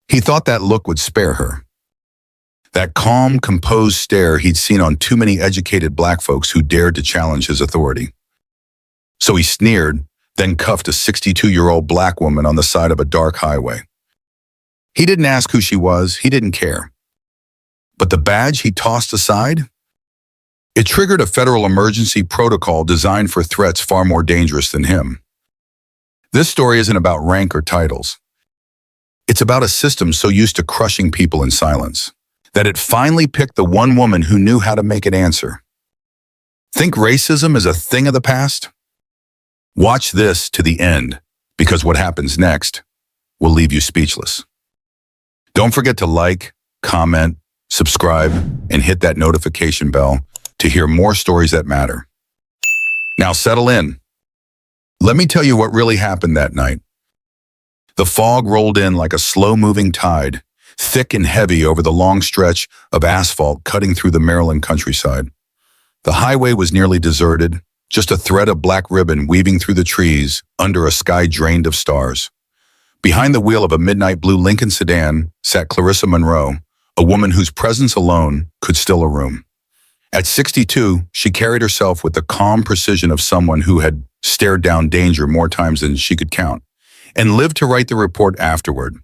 He thought that look would spare her. That calm, composed stare he'd seen on too many educated black folks who dared to challenge his authority. So he sneered, then cuffed a 62-year-old black woman on the side of a dark highway. He didn't ask who she was, he didn't care. But the badge he tossed aside? It triggered a federal emergency protocol designed for threats far more dangerous than him. This story isn't about rank or titles. It's about a system so used to crushing people in silence that it finally picked the one woman who knew how to make it answer. Think racism is a thing of the past? Watch this to the end, because what happens next will leave you speechless. Don't forget to like, comment, subscribe, and hit that notification bell to hear more stories that matter. Now settle in. Let me tell you what really happened that night. The fog rolled in like a slow-moving tide, thick and heavy over the long stretch of asphalt cutting through the Maryland countryside. The highway was nearly deserted, just a thread of black ribbon weaving through the trees under a sky drained of stars. Behind the wheel of a midnight blue Lincoln sedan sat Clarissa Monroe, a woman whose presence alone could still a room. At 62, she carried herself with the calm precision of someone who had stared down danger more times than she could count, and lived to write the report afterward.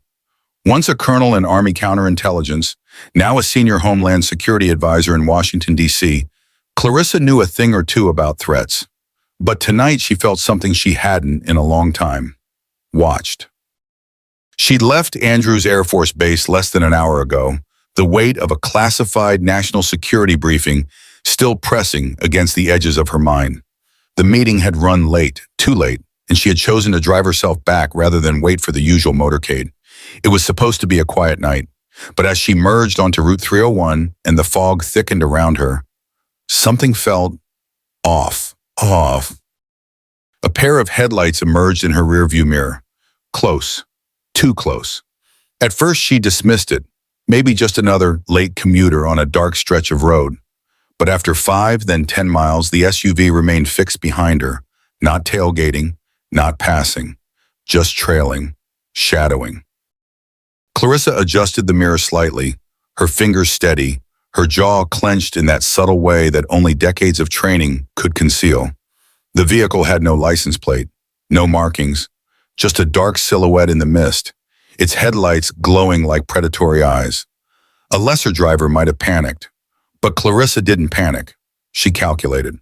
Once a colonel in Army counterintelligence, now a senior Homeland Security Advisor in Washington, D.C., Clarissa knew a thing or two about threats. But tonight she felt something she hadn't in a long time. Watched. She'd left Andrews Air Force Base less than an hour ago, the weight of a classified national security briefing still pressing against the edges of her mind. The meeting had run late, too late, and she had chosen to drive herself back rather than wait for the usual motorcade. It was supposed to be a quiet night, but as she merged onto Route 301 and the fog thickened around her, something felt off. A pair of headlights emerged in her rearview mirror. Close. Too close. At first she dismissed it, maybe just another late commuter on a dark stretch of road. But after 5, then 10 miles, the SUV remained fixed behind her, not tailgating, not passing, just trailing, shadowing. Clarissa adjusted the mirror slightly, her fingers steady, her jaw clenched in that subtle way that only decades of training could conceal. The vehicle had no license plate, no markings, just a dark silhouette in the mist, its headlights glowing like predatory eyes. A lesser driver might have panicked, but Clarissa didn't panic. She calculated.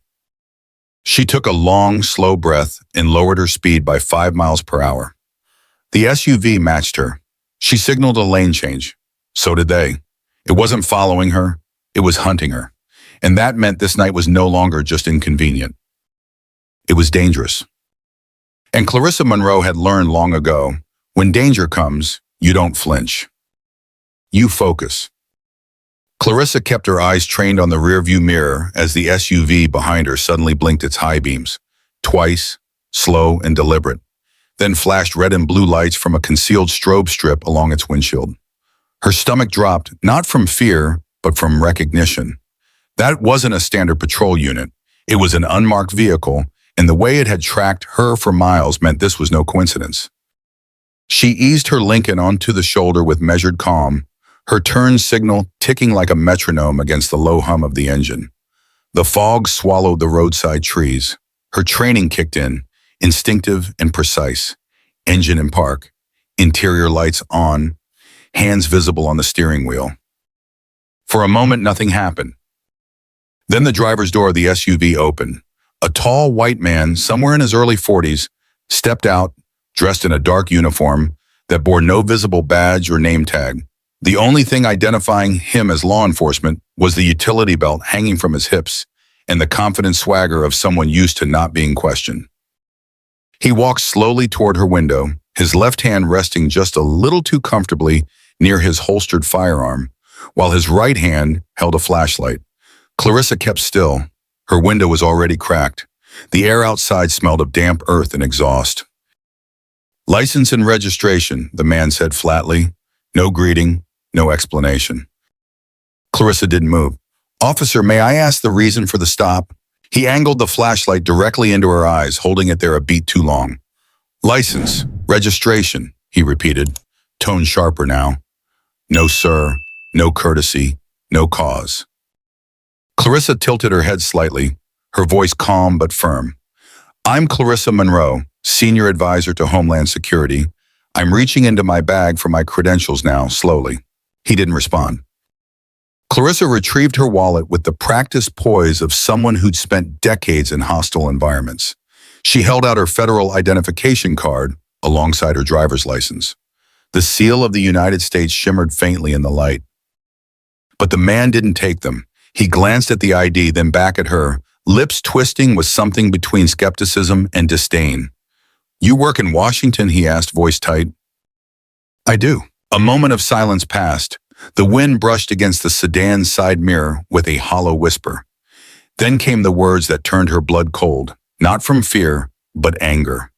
She took a long, slow breath and lowered her speed by 5 miles per hour. The SUV matched her. She signaled a lane change. So did they. It wasn't following her, it was hunting her. And that meant this night was no longer just inconvenient. It was dangerous. And Clarissa Monroe had learned long ago, when danger comes, you don't flinch. You focus. Clarissa kept her eyes trained on the rearview mirror as the SUV behind her suddenly blinked its high beams, twice, slow and deliberate, then flashed red and blue lights from a concealed strobe strip along its windshield. Her stomach dropped, not from fear, but from recognition. That wasn't a standard patrol unit. It was an unmarked vehicle, and the way it had tracked her for miles meant this was no coincidence. She eased her Lincoln onto the shoulder with measured calm, her turn signal ticking like a metronome against the low hum of the engine. The fog swallowed the roadside trees. Her training kicked in, instinctive and precise. Engine in park, interior lights on, hands visible on the steering wheel. For a moment, nothing happened. Then the driver's door of the SUV opened. A tall white man, somewhere in his early 40s, stepped out, dressed in a dark uniform that bore no visible badge or name tag. The only thing identifying him as law enforcement was the utility belt hanging from his hips and the confident swagger of someone used to not being questioned. He walked slowly toward her window, his left hand resting just a little too comfortably near his holstered firearm, while his right hand held a flashlight. Clarissa kept still. Her window was already cracked. The air outside smelled of damp earth and exhaust. "License and registration," the man said flatly. No greeting, no explanation. Clarissa didn't move. "Officer, may I ask the reason for the stop?" He angled the flashlight directly into her eyes, holding it there a beat too long. "License, registration," he repeated, tone sharper now. No sir, no courtesy, no cause. Clarissa tilted her head slightly, her voice calm but firm. I'm Clarissa Monroe, Senior Advisor to Homeland Security. I'm reaching into my bag for my credentials now, slowly. He didn't respond. Clarissa retrieved her wallet with the practiced poise of someone who'd spent decades in hostile environments. She held out her federal identification card alongside her driver's license. The seal of the United States shimmered faintly in the light. But the man didn't take them. He glanced at the ID, then back at her, lips twisting with something between skepticism and disdain. You work in Washington, he asked, voice tight. I do. A moment of silence passed. The wind brushed against the sedan's side mirror with a hollow whisper. Then came the words that turned her blood cold, not from fear, but anger.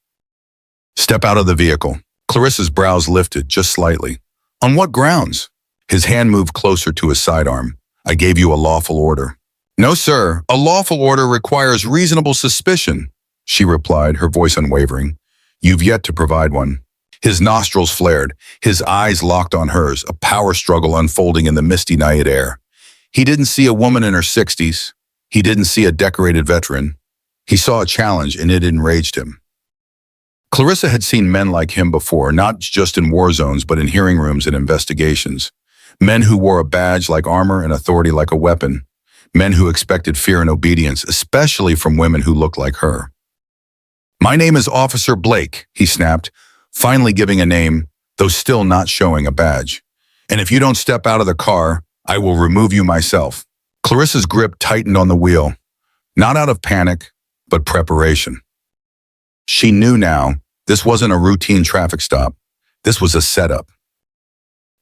Step out of the vehicle. Clarissa's brows lifted just slightly. On what grounds? His hand moved closer to his sidearm. I gave you a lawful order. No, sir. A lawful order requires reasonable suspicion, she replied, her voice unwavering. You've yet to provide one. His nostrils flared, his eyes locked on hers, a power struggle unfolding in the misty night air. He didn't see a woman in her 60s. He didn't see a decorated veteran. He saw a challenge, and it enraged him. Clarissa had seen men like him before, not just in war zones, but in hearing rooms and investigations. Men who wore a badge like armor and authority like a weapon. Men who expected fear and obedience, especially from women who looked like her. My name is Officer Blake, he snapped, finally giving a name, though still not showing a badge. And if you don't step out of the car, I will remove you myself. Clarissa's grip tightened on the wheel, not out of panic, but preparation. She knew now this wasn't a routine traffic stop. This was a setup.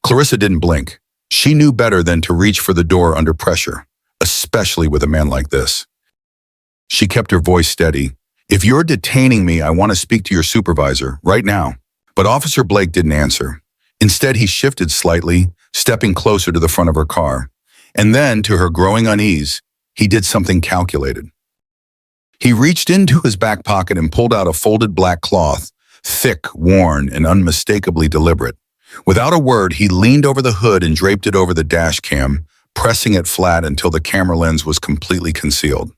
Clarissa didn't blink. She knew better than to reach for the door under pressure, especially with a man like this. She kept her voice steady. If you're detaining me, I want to speak to your supervisor right now. But Officer Blake didn't answer. Instead, he shifted slightly, stepping closer to the front of her car. And then, to her growing unease, he did something calculated. He reached into his back pocket and pulled out a folded black cloth, thick, worn, and unmistakably deliberate. Without a word, he leaned over the hood and draped it over the dash cam, pressing it flat until the camera lens was completely concealed.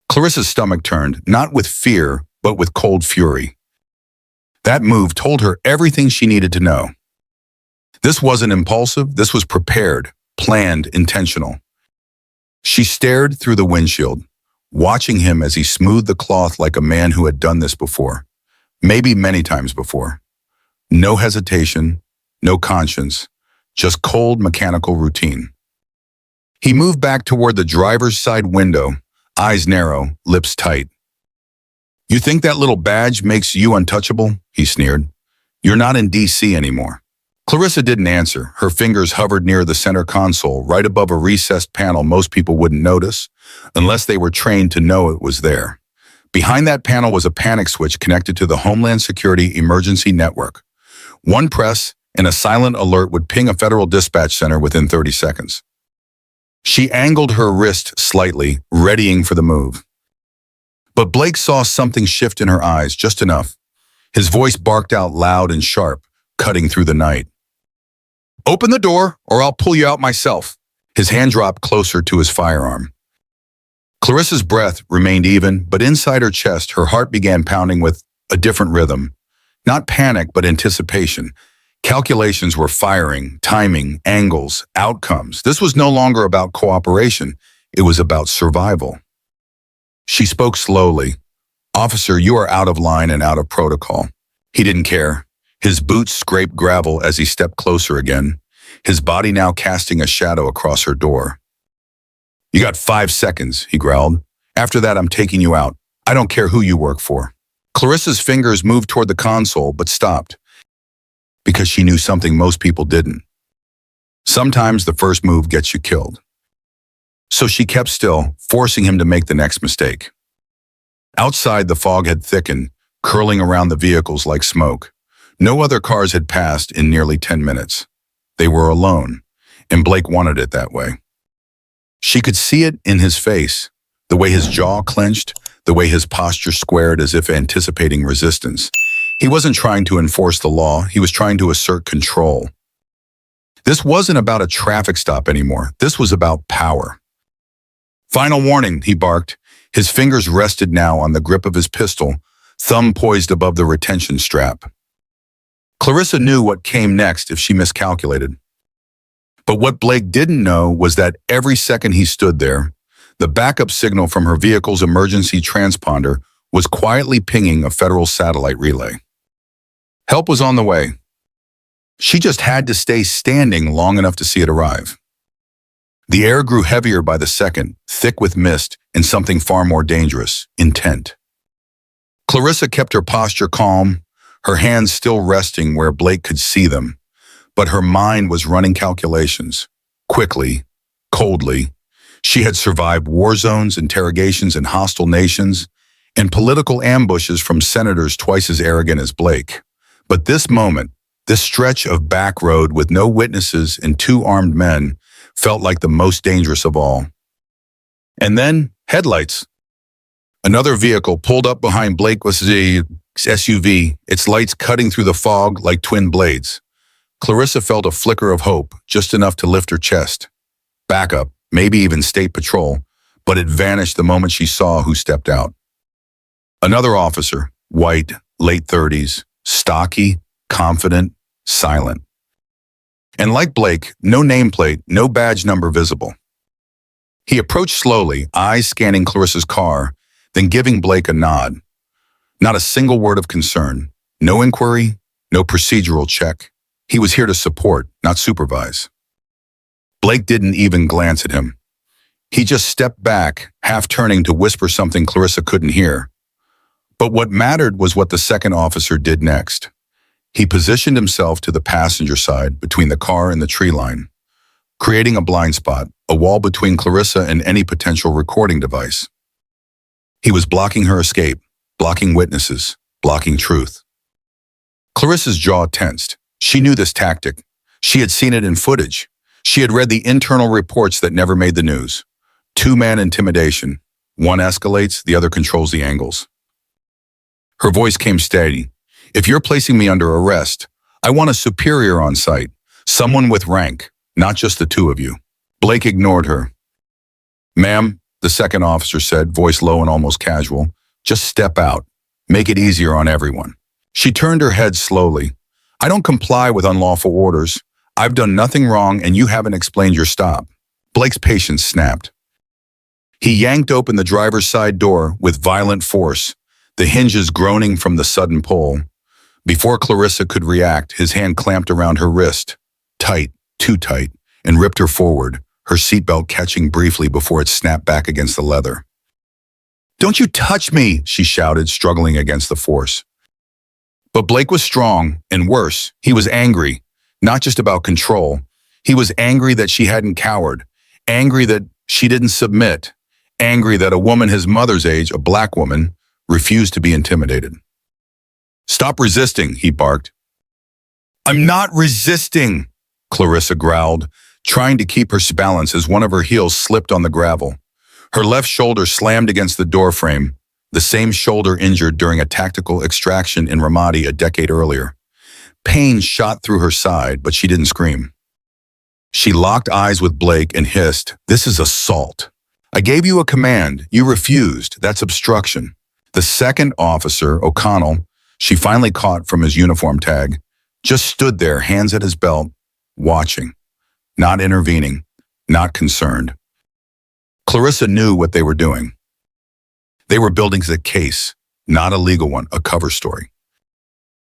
Clarissa's stomach turned, not with fear, but with cold fury. That move told her everything she needed to know. This wasn't impulsive, this was prepared, planned, intentional. She stared through the windshield, watching him as he smoothed the cloth like a man who had done this before, maybe many times before. No hesitation, no conscience, just cold mechanical routine. He moved back toward the driver's side window, eyes narrow, lips tight. You think that little badge makes you untouchable? He sneered. You're not in D.C. anymore. Clarissa didn't answer. Her fingers hovered near the center console, right above a recessed panel most people wouldn't notice, unless they were trained to know it was there. Behind that panel was a panic switch connected to the Homeland Security Emergency Network. One press, and a silent alert would ping a federal dispatch center within 30 seconds. She angled her wrist slightly, readying for the move. But Blake saw something shift in her eyes, just enough. His voice barked out loud and sharp, cutting through the night. Open the door, or I'll pull you out myself. His hand dropped closer to his firearm. Clarissa's breath remained even, but inside her chest, her heart began pounding with a different rhythm. Not panic, but anticipation. Calculations were firing, timing, angles, outcomes. This was no longer about cooperation. It was about survival. She spoke slowly. Officer, you are out of line and out of protocol. He didn't care. His boots scraped gravel as he stepped closer again, his body now casting a shadow across her door. You got 5 seconds, he growled. After that, I'm taking you out. I don't care who you work for. Clarissa's fingers moved toward the console, but stopped, because she knew something most people didn't. Sometimes the first move gets you killed. So she kept still, forcing him to make the next mistake. Outside, the fog had thickened, curling around the vehicles like smoke. No other cars had passed in nearly 10 minutes. They were alone, and Blake wanted it that way. She could see it in his face, the way his jaw clenched, the way his posture squared as if anticipating resistance. He wasn't trying to enforce the law, he was trying to assert control. This wasn't about a traffic stop anymore. This was about power. "Final warning," he barked. His fingers rested now on the grip of his pistol, thumb poised above the retention strap. Clarissa knew what came next if she miscalculated. But what Blake didn't know was that every second he stood there, the backup signal from her vehicle's emergency transponder was quietly pinging a federal satellite relay. Help was on the way. She just had to stay standing long enough to see it arrive. The air grew heavier by the second, thick with mist and something far more dangerous, intent. Clarissa kept her posture calm, her hands still resting where Blake could see them, but her mind was running calculations. Quickly, coldly, she had survived war zones, interrogations in hostile nations, and political ambushes from senators twice as arrogant as Blake. But this moment, this stretch of back road with no witnesses and 2 armed men, felt like the most dangerous of all. And then, headlights. Another vehicle pulled up behind Blake with the SUV, its lights cutting through the fog like twin blades. Clarissa felt a flicker of hope, just enough to lift her chest. Backup, maybe even state patrol, but it vanished the moment she saw who stepped out. Another officer, white, late 30s, stocky, confident, silent. And like Blake, no nameplate, no badge number visible. He approached slowly, eyes scanning Clarissa's car, then giving Blake a nod. Not a single word of concern, no inquiry, no procedural check. He was here to support, not supervise. Blake didn't even glance at him. He just stepped back, half turning to whisper something Clarissa couldn't hear. But what mattered was what the second officer did next. He positioned himself to the passenger side between the car and the tree line, creating a blind spot, a wall between Clarissa and any potential recording device. He was blocking her escape, blocking witnesses, blocking truth. Clarissa's jaw tensed. She knew this tactic. She had seen it in footage. She had read the internal reports that never made the news. 2-man intimidation. One escalates, the other controls the angles. Her voice came steady. "If you're placing me under arrest, I want a superior on site, someone with rank, not just the 2 of you." Blake ignored her. "Ma'am," the second officer said, voice low and almost casual, "just step out. Make it easier on everyone." She turned her head slowly. "I don't comply with unlawful orders. I've done nothing wrong and you haven't explained your stop." Blake's patience snapped. He yanked open the driver's side door with violent force, the hinges groaning from the sudden pull. Before Clarissa could react, his hand clamped around her wrist, tight, too tight, and ripped her forward, her seatbelt catching briefly before it snapped back against the leather. "Don't you touch me!" she shouted, struggling against the force. But Blake was strong, and worse, he was angry, not just about control. He was angry that she hadn't cowered, angry that she didn't submit, angry that a woman his mother's age, a black woman, refused to be intimidated. "Stop resisting," he barked. "I'm not resisting," Clarissa growled, trying to keep her balance as one of her heels slipped on the gravel. Her left shoulder slammed against the doorframe, the same shoulder injured during a tactical extraction in Ramadi a decade earlier. Pain shot through her side, but she didn't scream. She locked eyes with Blake and hissed, "This is assault. I gave you a command. You refused. That's obstruction." The second officer, O'Connell, she finally caught from his uniform tag, just stood there, hands at his belt, watching, not intervening, not concerned. Clarissa knew what they were doing. They were building a case, not a legal one, a cover story.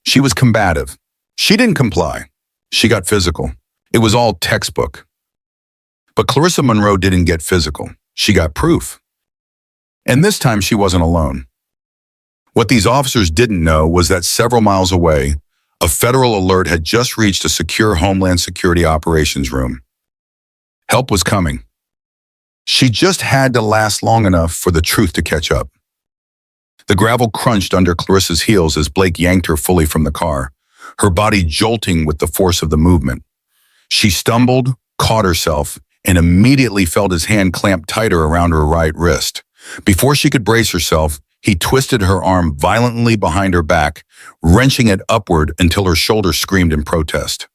She was combative. She didn't comply. She got physical. It was all textbook. But Clarissa Monroe didn't get physical. She got proof. And this time she wasn't alone. What these officers didn't know was that several miles away, a federal alert had just reached a secure Homeland Security Operations room. Help was coming. She just had to last long enough for the truth to catch up. The gravel crunched under Clarissa's heels as Blake yanked her fully from the car, her body jolting with the force of the movement. She stumbled, caught herself, and immediately felt his hand clamp tighter around her right wrist. Before she could brace herself, he twisted her arm violently behind her back, wrenching it upward until her shoulder screamed in protest.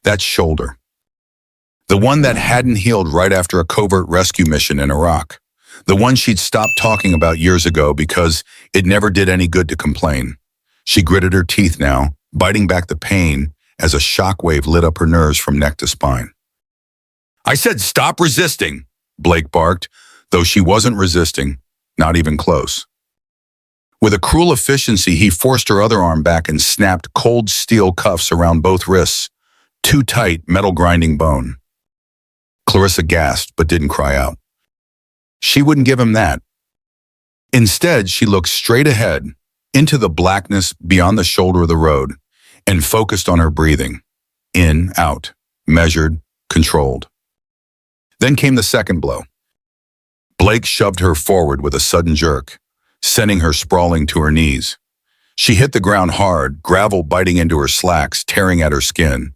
That shoulder. The one that hadn't healed right after a covert rescue mission in Iraq. The one she'd stopped talking about years ago because it never did any good to complain. She gritted her teeth now, biting back the pain as a shockwave lit up her nerves from neck to spine. "I said stop resisting," Blake barked, though she wasn't resisting, not even close. With a cruel efficiency, he forced her other arm back and snapped cold steel cuffs around both wrists, too tight, metal-grinding bone. Clarissa gasped but didn't cry out. She wouldn't give him that. Instead, she looked straight ahead, into the blackness beyond the shoulder of the road, and focused on her breathing. In, out, measured, controlled. Then came the second blow. Blake shoved her forward with a sudden jerk, sending her sprawling to her knees. She hit the ground hard, gravel biting into her slacks, tearing at her skin.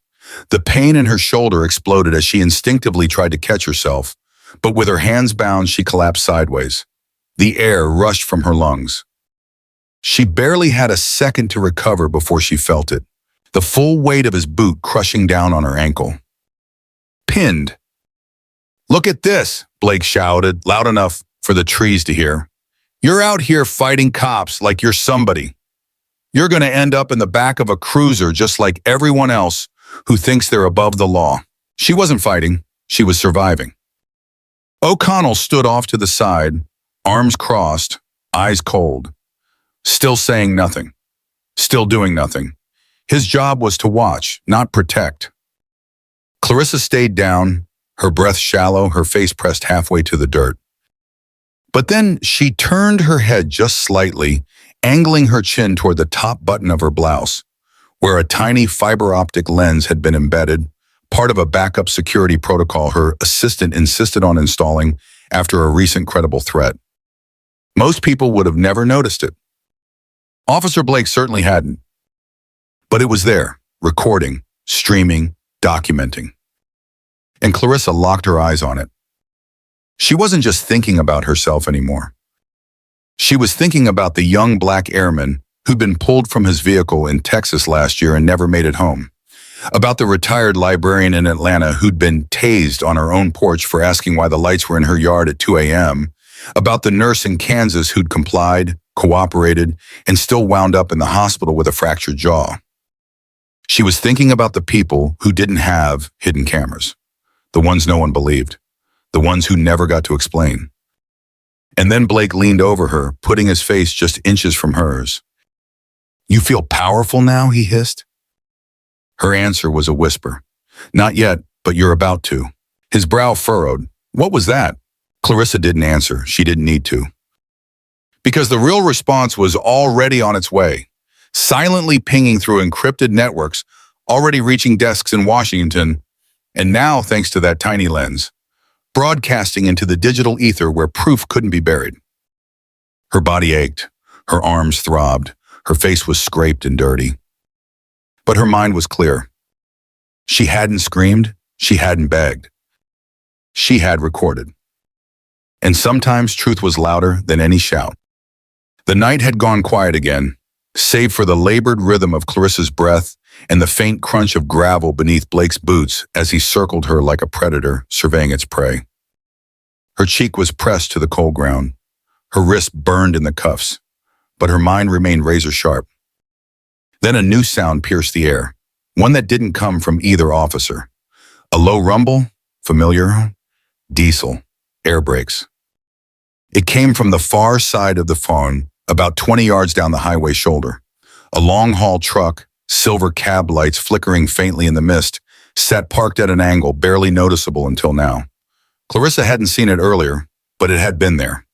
The pain in her shoulder exploded as she instinctively tried to catch herself, but with her hands bound, she collapsed sideways. The air rushed from her lungs. She barely had a second to recover before she felt it, the full weight of his boot crushing down on her ankle. Pinned. "Look at this," Blake shouted, loud enough for the trees to hear. "You're out here fighting cops like you're somebody. You're going to end up in the back of a cruiser just like everyone else who thinks they're above the law." She wasn't fighting, she was surviving. O'Connell stood off to the side, arms crossed, eyes cold, still saying nothing, still doing nothing. His job was to watch, not protect. Clarissa stayed down, her breath shallow, her face pressed halfway to the dirt. But then she turned her head just slightly, angling her chin toward the top button of her blouse, where a tiny fiber optic lens had been embedded, part of a backup security protocol her assistant insisted on installing after a recent credible threat. Most people would have never noticed it. Officer Blake certainly hadn't. But it was there, recording, streaming, documenting. And Clarissa locked her eyes on it. She wasn't just thinking about herself anymore. She was thinking about the young black airman who'd been pulled from his vehicle in Texas last year and never made it home. About the retired librarian in Atlanta who'd been tased on her own porch for asking why the lights were in her yard at 2 a.m. About the nurse in Kansas who'd complied, cooperated, and still wound up in the hospital with a fractured jaw. She was thinking about the people who didn't have hidden cameras, the ones no one believed, the ones who never got to explain. And then Blake leaned over her, putting his face just inches from hers. "You feel powerful now?" he hissed. Her answer was a whisper. "Not yet, but you're about to." His brow furrowed. "What was that?" Clarissa didn't answer. She didn't need to. Because the real response was already on its way, silently pinging through encrypted networks, already reaching desks in Washington, and now, thanks to that tiny lens, broadcasting into the digital ether where proof couldn't be buried. Her body ached, her arms throbbed, her face was scraped and dirty. But her mind was clear. She hadn't screamed, she hadn't begged. She had recorded. And sometimes truth was louder than any shout. The night had gone quiet again, save for the labored rhythm of Clarissa's breath and the faint crunch of gravel beneath Blake's boots as he circled her like a predator surveying its prey. Her cheek was pressed to the cold ground. Her wrist burned in the cuffs, but her mind remained razor sharp. Then a new sound pierced the air, one that didn't come from either officer. A low rumble, familiar, diesel, air brakes. It came from the far side of the phone, about 20 yards down the highway shoulder. A long-haul truck, silver cab lights flickering faintly in the mist, sat parked at an angle barely noticeable until now. Clarissa hadn't seen it earlier, but it had been there.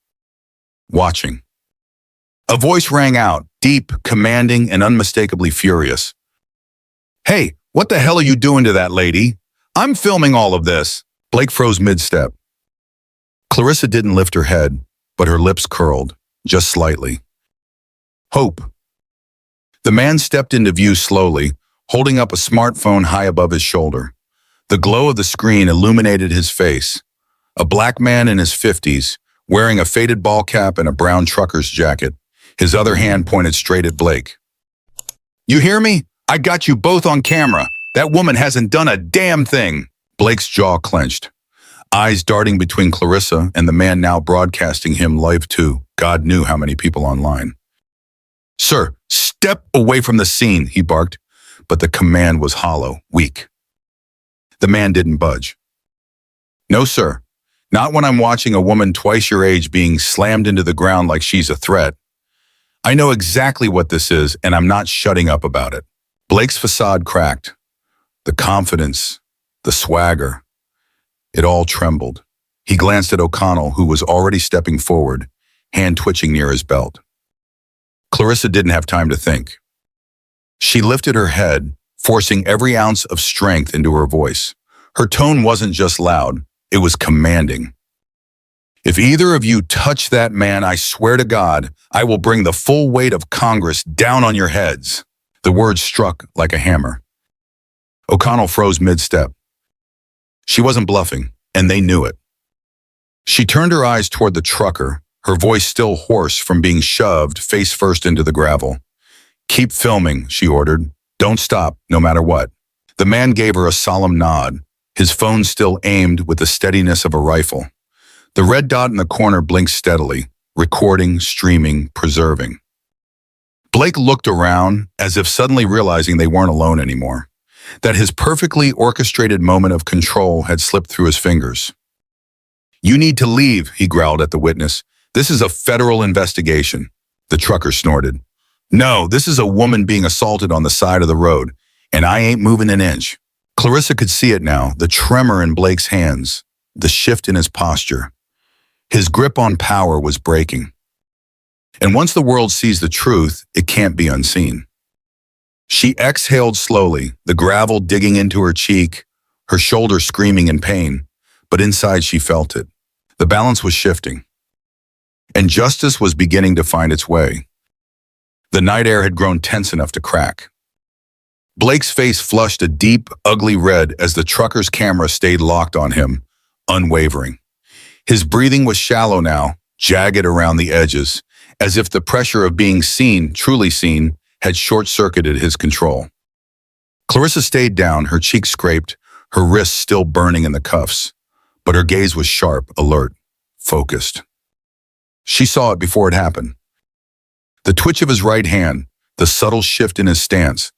Watching. A voice rang out, deep, commanding, and unmistakably furious. "Hey, what the hell are you doing to that lady? I'm filming all of this." Blake froze mid-step. Clarissa didn't lift her head, but her lips curled, just slightly. "Hope." The man stepped into view slowly, holding up a smartphone high above his shoulder. The glow of the screen illuminated his face. A black man in his 50s, wearing a faded ball cap and a brown trucker's jacket, his other hand pointed straight at Blake. "You hear me? I got you both on camera. That woman hasn't done a damn thing. Blake's jaw clenched, eyes darting between Clarissa and the man now broadcasting him live to God knew how many people online. Sir, step away from the scene, he barked, but the command was hollow, weak. The man didn't budge. No, sir. Not when I'm watching a woman twice your age being slammed into the ground like she's a threat. I know exactly what this is, and I'm not shutting up about it. Blake's facade cracked. The confidence, the swagger, it all trembled. He glanced at O'Connell, who was already stepping forward, hand twitching near his belt. Clarissa didn't have time to think. She lifted her head, forcing every ounce of strength into her voice. Her tone wasn't just loud, it was commanding. If either of you touch that man, I swear to God, I will bring the full weight of Congress down on your heads. The words struck like a hammer. O'Connell froze mid-step. She wasn't bluffing, and they knew it. She turned her eyes toward the trucker, her voice still hoarse from being shoved face first into the gravel. Keep filming, she ordered. Don't stop, no matter what. The man gave her a solemn nod, his phone still aimed with the steadiness of a rifle. The red dot in the corner blinked steadily, recording, streaming, preserving. Blake looked around as if suddenly realizing they weren't alone anymore, that his perfectly orchestrated moment of control had slipped through his fingers. You need to leave, he growled at the witness. This is a federal investigation. The trucker snorted. No, this is a woman being assaulted on the side of the road, and I ain't moving an inch. Clarissa could see it now, the tremor in Blake's hands, the shift in his posture. His grip on power was breaking. And once the world sees the truth, it can't be unseen. She exhaled slowly, the gravel digging into her cheek, her shoulder screaming in pain, but inside she felt it. The balance was shifting. And justice was beginning to find its way. The night air had grown tense enough to crack. Blake's face flushed a deep, ugly red as the trucker's camera stayed locked on him, unwavering. His breathing was shallow now, jagged around the edges, as if the pressure of being seen, truly seen, had short-circuited his control. Clarissa stayed down, her cheeks scraped, her wrists still burning in the cuffs, but her gaze was sharp, alert, focused. She saw it before it happened. The twitch of his right hand, the subtle shift in his stance.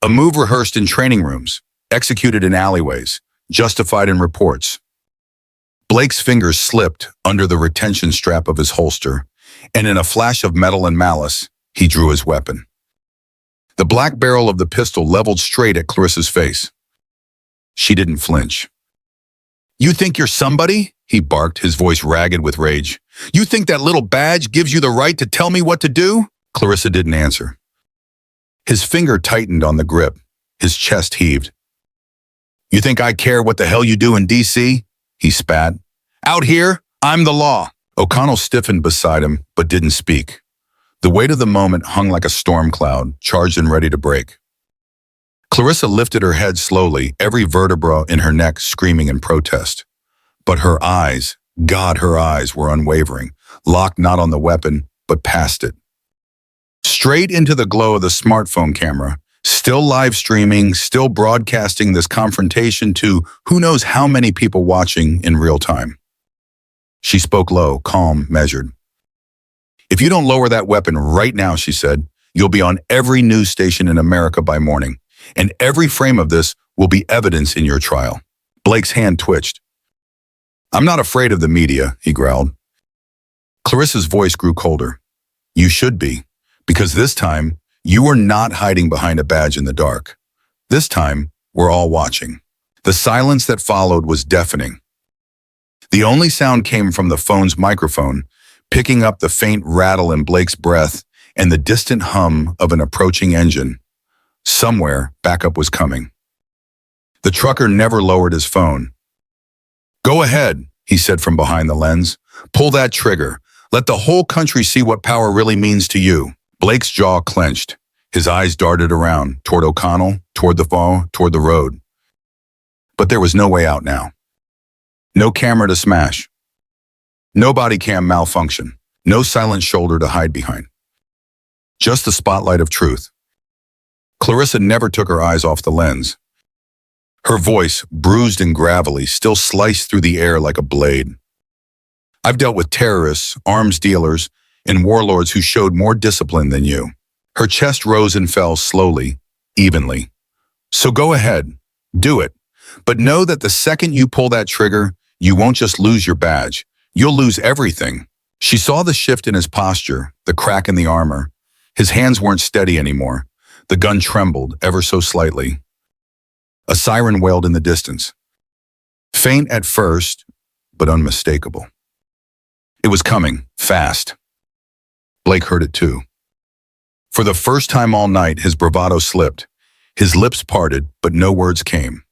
A move rehearsed in training rooms, executed in alleyways, justified in reports. Blake's fingers slipped under the retention strap of his holster, and in a flash of metal and malice, he drew his weapon. The black barrel of the pistol leveled straight at Clarissa's face. She didn't flinch. You think you're somebody? He barked, his voice ragged with rage. You think that little badge gives you the right to tell me what to do? Clarissa didn't answer. His finger tightened on the grip. His chest heaved. You think I care what the hell you do in D.C.? He spat. Out here, I'm the law. O'Connell stiffened beside him, but didn't speak. The weight of the moment hung like a storm cloud, charged and ready to break. Clarissa lifted her head slowly, every vertebra in her neck screaming in protest. But her eyes, God, her eyes were unwavering, locked not on the weapon, but past it. Straight into the glow of the smartphone camera, still live streaming, still broadcasting this confrontation to who knows how many people watching in real time. She spoke low, calm, measured. If you don't lower that weapon right now, she said, you'll be on every news station in America by morning, and every frame of this will be evidence in your trial. Blake's hand twitched. I'm not afraid of the media, he growled. Clarissa's voice grew colder. You should be, because this time, you were not hiding behind a badge in the dark. This time, we're all watching. The silence that followed was deafening. The only sound came from the phone's microphone, picking up the faint rattle in Blake's breath and the distant hum of an approaching engine. Somewhere, backup was coming. The trucker never lowered his phone. Go ahead, he said from behind the lens. Pull that trigger. Let the whole country see what power really means to you. Blake's jaw clenched. His eyes darted around, toward O'Connell, toward the phone, toward the road. But there was no way out now. No camera to smash. No body cam malfunction. No silent shoulder to hide behind. Just the spotlight of truth. Clarissa never took her eyes off the lens. Her voice, bruised and gravelly, still sliced through the air like a blade. I've dealt with terrorists, arms dealers, and warlords who showed more discipline than you. Her chest rose and fell slowly, evenly. So go ahead, do it. But know that the second you pull that trigger, you won't just lose your badge. You'll lose everything. She saw the shift in his posture, the crack in the armor. His hands weren't steady anymore. The gun trembled ever so slightly. A siren wailed in the distance. Faint at first, but unmistakable. It was coming, fast. Blake heard it too. For the first time all night, his bravado slipped. His lips parted, but no words came.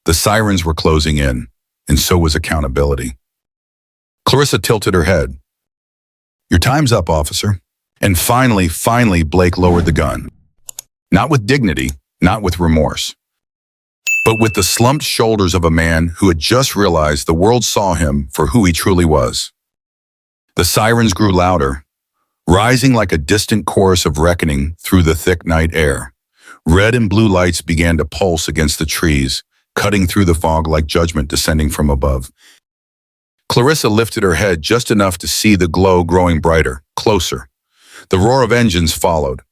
The sirens were closing in, and so was accountability. Clarissa tilted her head. Your time's up, officer. And finally, Blake lowered the gun. Not with dignity, not with remorse, but with the slumped shoulders of a man who had just realized the world saw him for who he truly was. The sirens grew louder, rising like a distant chorus of reckoning through the thick night air. Red and blue lights began to pulse against the trees, cutting through the fog like judgment descending from above. Clarissa lifted her head just enough to see the glow growing brighter, closer. The roar of engines followed.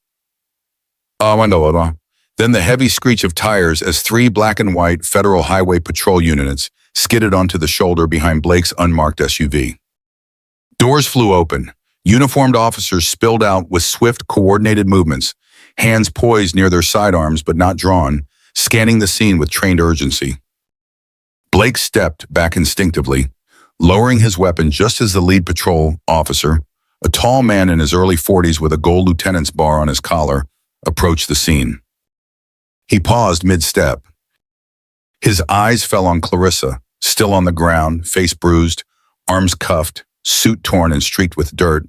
Then the heavy screech of tires as 3 black and white Federal Highway Patrol units skidded onto the shoulder behind Blake's unmarked SUV. Doors flew open. Uniformed officers spilled out with swift, coordinated movements, hands poised near their sidearms but not drawn, scanning the scene with trained urgency. Blake stepped back instinctively, lowering his weapon just as the lead patrol officer, a tall man in his early 40s with a gold lieutenant's bar on his collar, approached the scene. He paused mid-step. His eyes fell on Clarissa, still on the ground, face bruised, arms cuffed, suit torn and streaked with dirt,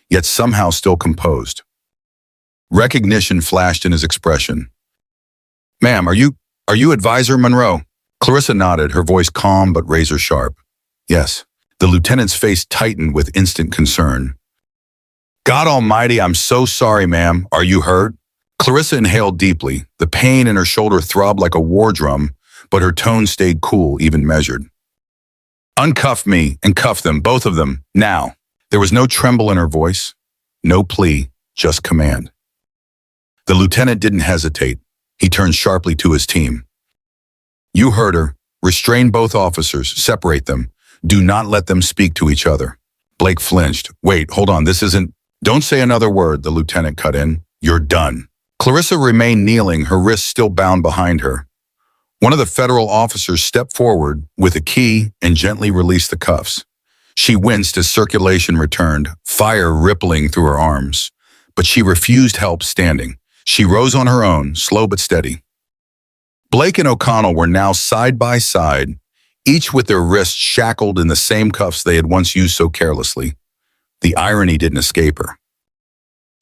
yet somehow still composed. Recognition flashed in his expression. Ma'am, are you Advisor Monroe? Clarissa nodded, her voice calm but razor sharp. Yes. The lieutenant's face tightened with instant concern. God almighty, I'm so sorry, ma'am. Are you hurt? Clarissa inhaled deeply. The pain in her shoulder throbbed like a war drum, but her tone stayed cool, even measured. Uncuff me and cuff them, both of them, now. There was no tremble in her voice, no plea, just command. The lieutenant didn't hesitate. He turned sharply to his team. You heard her. Restrain both officers. Separate them. Do not let them speak to each other. Blake flinched. Wait, hold on, this isn't... Don't say another word, the lieutenant cut in. You're done. Clarissa remained kneeling, her wrists still bound behind her. One of the federal officers stepped forward with a key and gently released the cuffs. She winced as circulation returned, fire rippling through her arms. But she refused help standing. She rose on her own, slow but steady. Blake and O'Connell were now side by side, each with their wrists shackled in the same cuffs they had once used so carelessly. The irony didn't escape her.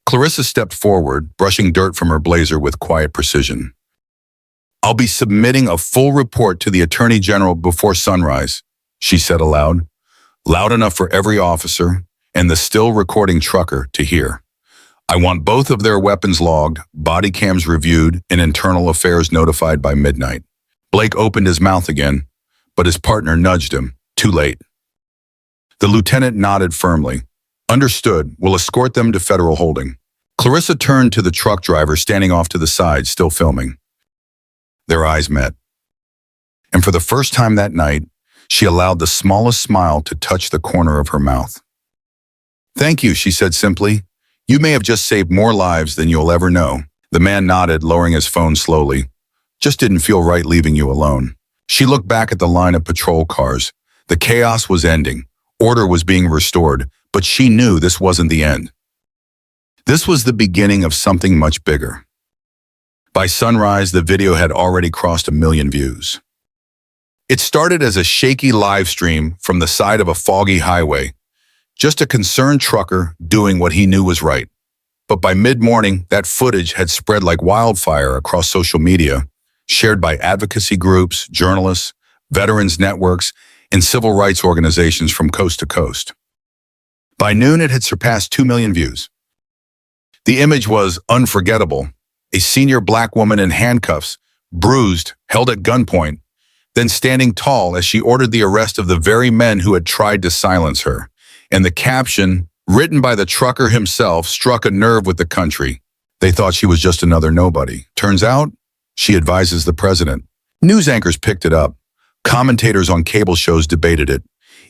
Clarissa stepped forward, brushing dirt from her blazer with quiet precision. I'll be submitting a full report to the Attorney General before sunrise, she said aloud, loud enough for every officer and the still recording trucker to hear. I want both of their weapons logged, body cams reviewed, and internal affairs notified by midnight. Blake opened his mouth again, but his partner nudged him, too late. The lieutenant nodded firmly. Understood, we'll escort them to federal holding. Clarissa turned to the truck driver standing off to the side, still filming. Their eyes met. And for the first time that night, she allowed the smallest smile to touch the corner of her mouth. Thank you, she said simply. You may have just saved more lives than you'll ever know. The man nodded, lowering his phone slowly. Just didn't feel right leaving you alone. She looked back at the line of patrol cars. The chaos was ending. Order was being restored, but she knew this wasn't the end. This was the beginning of something much bigger. By sunrise, the video had already crossed 1 million views. It started as a shaky live stream from the side of a foggy highway, just a concerned trucker doing what he knew was right. But by mid-morning, that footage had spread like wildfire across social media, shared by advocacy groups, journalists, veterans networks, and civil rights organizations from coast to coast. By noon, it had surpassed 2 million views. The image was unforgettable. a senior black woman in handcuffs, bruised, held at gunpoint, then standing tall as she ordered the arrest of the very men who had tried to silence her. And the caption, written by the trucker himself, struck a nerve with the country. They thought she was just another nobody. Turns out, she advises the president. News anchors picked it up. Commentators on cable shows debated it.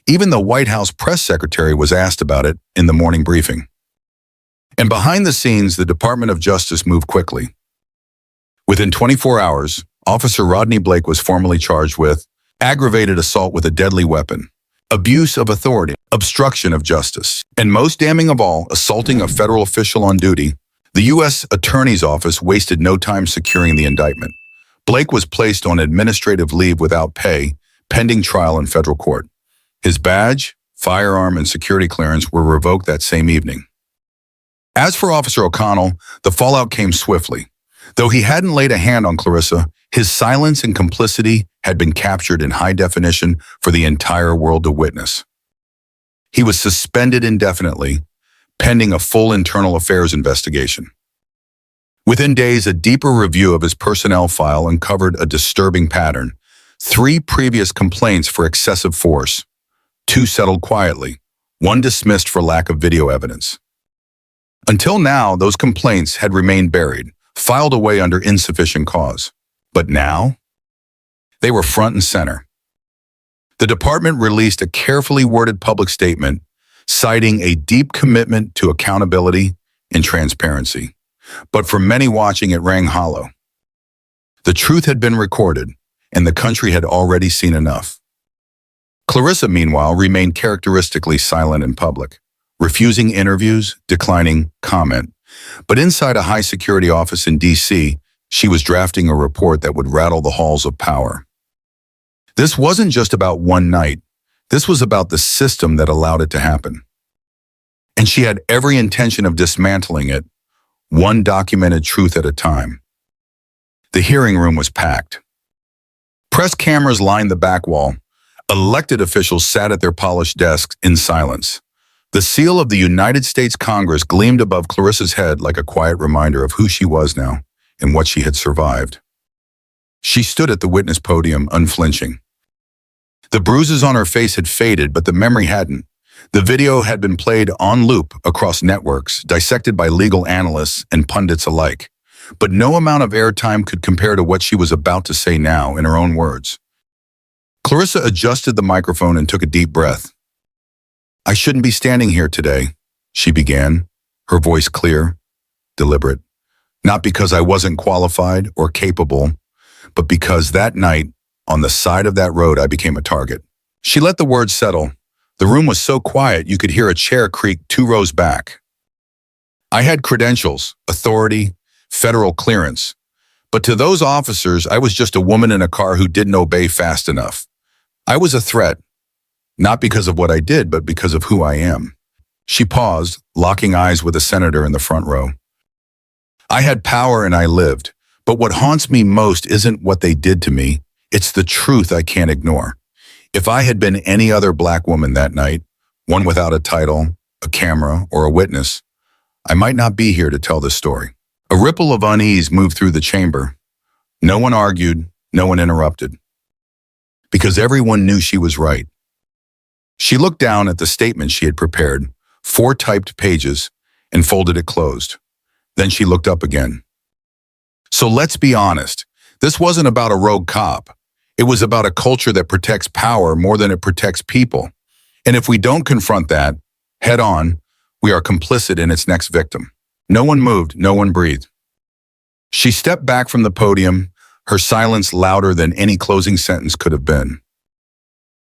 Even the White House press secretary was asked about it in the morning briefing. And behind the scenes, the Department of Justice moved quickly. Within 24 hours, Officer Rodney Blake was formally charged with aggravated assault with a deadly weapon, abuse of authority, obstruction of justice, and most damning of all, assaulting a federal official on duty. The U.S. Attorney's Office wasted no time securing the indictment. Blake was placed on administrative leave without pay, pending trial in federal court. His badge, firearm, and security clearance were revoked that same evening. As for Officer O'Connell, the fallout came swiftly. Though he hadn't laid a hand on Clarissa, his silence and complicity had been captured in high definition for the entire world to witness. He was suspended indefinitely, pending a full internal affairs investigation. Within days, a deeper review of his personnel file uncovered a disturbing pattern. 3 previous complaints for excessive force, 2 settled quietly, 1 dismissed for lack of video evidence. Until now, those complaints had remained buried, filed away under insufficient cause. But now, they were front and center. The department released a carefully worded public statement citing a deep commitment to accountability and transparency. But for many watching, it rang hollow. The truth had been recorded, and the country had already seen enough. Clarissa, meanwhile, remained characteristically silent in public, refusing interviews, declining comment. But inside a high-security office in D.C., she was drafting a report that would rattle the halls of power. This wasn't just about one night. This was about the system that allowed it to happen. And she had every intention of dismantling it, one documented truth at a time. The hearing room was packed. Press cameras lined the back wall. Elected officials sat at their polished desks in silence. The seal of the United States Congress gleamed above Clarissa's head like a quiet reminder of who she was now and what she had survived. She stood at the witness podium, unflinching. The bruises on her face had faded, but the memory hadn't. The video had been played on loop across networks, dissected by legal analysts and pundits alike. But no amount of airtime could compare to what she was about to say now in her own words. Clarissa adjusted the microphone and took a deep breath. "I shouldn't be standing here today," she began, her voice clear, deliberate. "Not because I wasn't qualified or capable, but because that night, on the side of that road, I became a target." She let the words settle. The room was so quiet you could hear a chair creak 2 rows back. "I had credentials, authority, federal clearance. But to those officers, I was just a woman in a car who didn't obey fast enough. I was a threat, not because of what I did, but because of who I am." She paused, locking eyes with a senator in the front row. "I had power and I lived, but what haunts me most isn't what they did to me. It's the truth I can't ignore. If I had been any other black woman that night, one without a title, a camera, or a witness, I might not be here to tell this story." A ripple of unease moved through the chamber. No one argued, no one interrupted. Because everyone knew she was right. She looked down at the statement she had prepared, 4 typed pages, and folded it closed. Then she looked up again. "So let's be honest. This wasn't about a rogue cop. It was about a culture that protects power more than it protects people. And if we don't confront that, head on, we are complicit in its next victim." No one moved, no one breathed. She stepped back from the podium, her silence louder than any closing sentence could have been.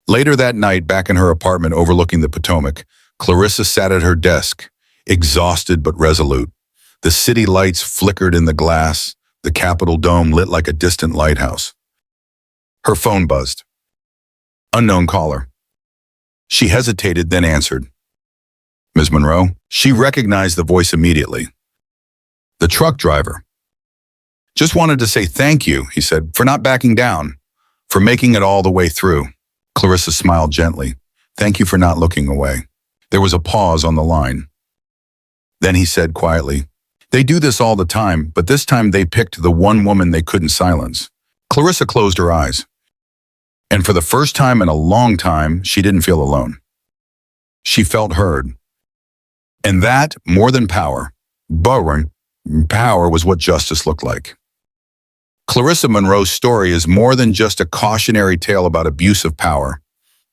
Later that night, back in her apartment overlooking the Potomac, Clarissa sat at her desk, exhausted but resolute. The city lights flickered in the glass, the Capitol dome lit like a distant lighthouse. Her phone buzzed. Unknown caller. She hesitated, then answered. "Ms. Monroe?" She recognized the voice immediately. "The truck driver." "Just wanted to say thank you," he said, "for not backing down, for making it all the way through." Clarissa smiled gently. "Thank you for not looking away." There was a pause on the line. Then he said quietly, They do this all the time, but this time they picked the one woman they couldn't silence. Clarissa closed her eyes. And for the first time in a long time, she didn't feel alone. She felt heard. And that, more than power, power was what justice looked like. Clarissa Monroe's story is more than just a cautionary tale about abuse of power.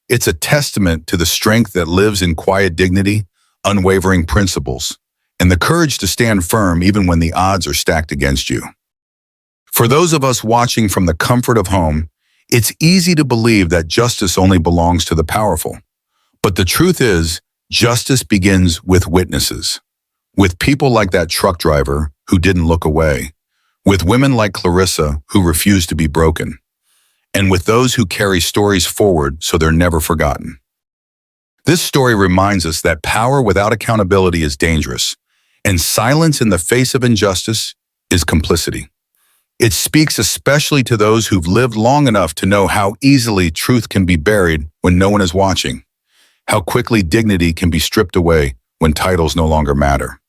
It's a testament to the strength that lives in quiet dignity, unwavering principles, and the courage to stand firm even when the odds are stacked against you. For those of us watching from the comfort of home, it's easy to believe that justice only belongs to the powerful. But the truth is, justice begins with witnesses, with people like that truck driver who didn't look away, with women like Clarissa who refused to be broken, and with those who carry stories forward so they're never forgotten. This story reminds us that power without accountability is dangerous, and silence in the face of injustice is complicity. It speaks especially to those who've lived long enough to know how easily truth can be buried when no one is watching, how quickly dignity can be stripped away when titles no longer matter.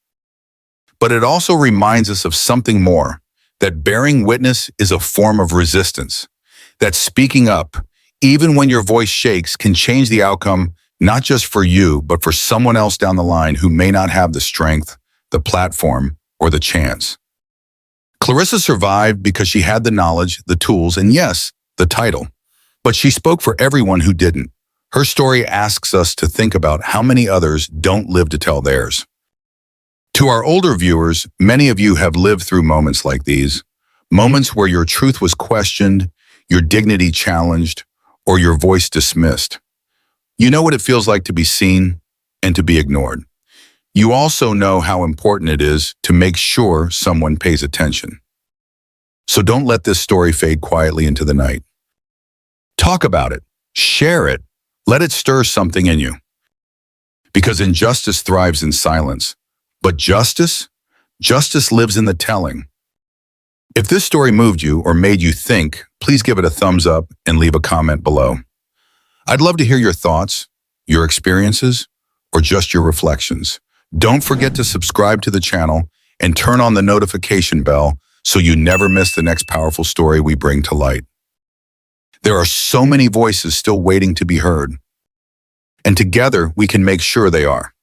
But it also reminds us of something more, that bearing witness is a form of resistance, that speaking up, even when your voice shakes, can change the outcome not just for you, but for someone else down the line who may not have the strength, the platform, or the chance. Clarissa survived because she had the knowledge, the tools, and yes, the title. But she spoke for everyone who didn't. Her story asks us to think about how many others don't live to tell theirs. To our older viewers, many of you have lived through moments like these, moments where your truth was questioned, your dignity challenged, or your voice dismissed. You know what it feels like to be seen and to be ignored. You also know how important it is to make sure someone pays attention. So don't let this story fade quietly into the night. Talk about it, share it, let it stir something in you. Because injustice thrives in silence, but justice lives in the telling. If this story moved you or made you think, please give it a thumbs up and leave a comment below. I'd love to hear your thoughts, your experiences, or just your reflections. Don't forget to subscribe to the channel and turn on the notification bell so you never miss the next powerful story we bring to light. There are so many voices still waiting to be heard, and together we can make sure they are.